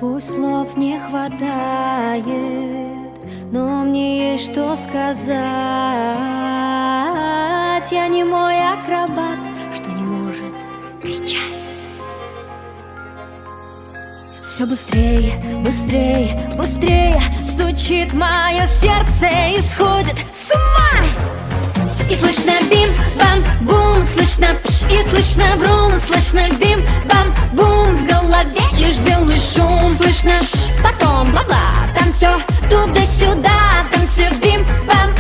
Пусть слов не хватает, но мне есть что сказать. Я не мой акробат, что не может кричать. Все быстрее, быстрее, быстрее стучит мое сердце и сходит с ума. И слышно бим-бам-бум, слышно пш, и слышно врум, слышно бим-бам-бум. В голове лишь белый шум, слышно ш, потом бла-бла. Там все туда-сюда, там все бим-бам.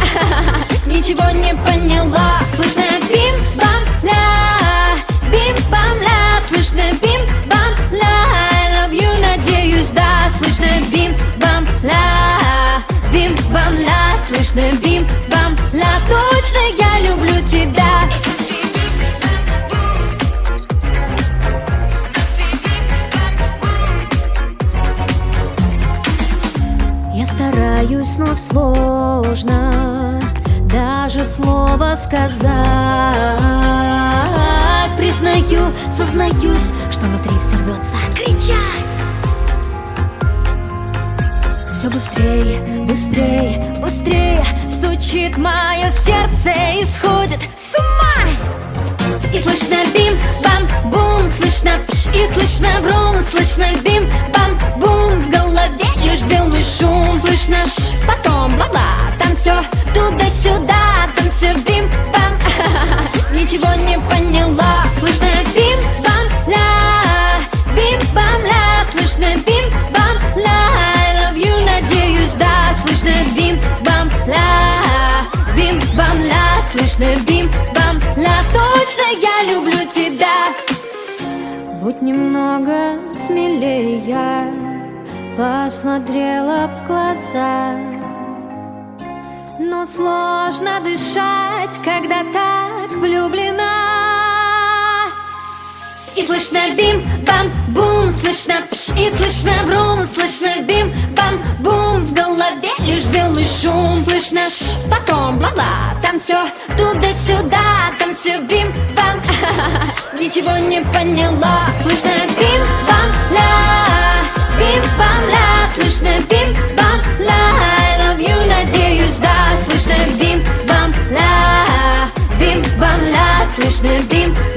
Ничего не поняла. Слышно бим-бам-ля, бим-бам-ля, слышно бим-бам-ля. I love you, надеюсь, да. Слышно бим-бам-ля, бим-бам-ля, слышно бим-бам-ля. Точно я люблю тебя. Я стараюсь, но сложно даже слово сказать. Признаю, сознаюсь, что внутри все рвется кричать. Все быстрее, быстрее, быстрее стучит мое сердце и сходит с ума. И слышно бим-бам-бум, слышно пш, и слышно врум, слышно бим-бам-бум. В голове лишь белый шум, слышно ш, потом бла-бла. Там все туда-сюда, там все бим-бам. Ничего не поняла. Слышно бим-бам-ля, бим-бам-ля, слышно бим-бам-ля. I love you, надеюсь, да. Слышно бим-бам-ля, бим-бам-ля, слышно бим-бам-ля. Точно я люблю тебя. Будь немного смелее, посмотрела в глаза. Но сложно дышать, когда так влюблена. И слышно бим-бам-бум, слышно пш, и слышно врум, слышно бим-бам-бум. В голове лишь белый шум, слышно ш, потом бла-бла. Там все туда-сюда, там все бим-бам. Ничего не поняла. Слышно бим-бам-ля, бим-бам-ля, слышно бим-бам-ля. I love you, надеюсь, да. Слышно бим-бам-ля, бим-бам-ля, слышно бим-бам-ля.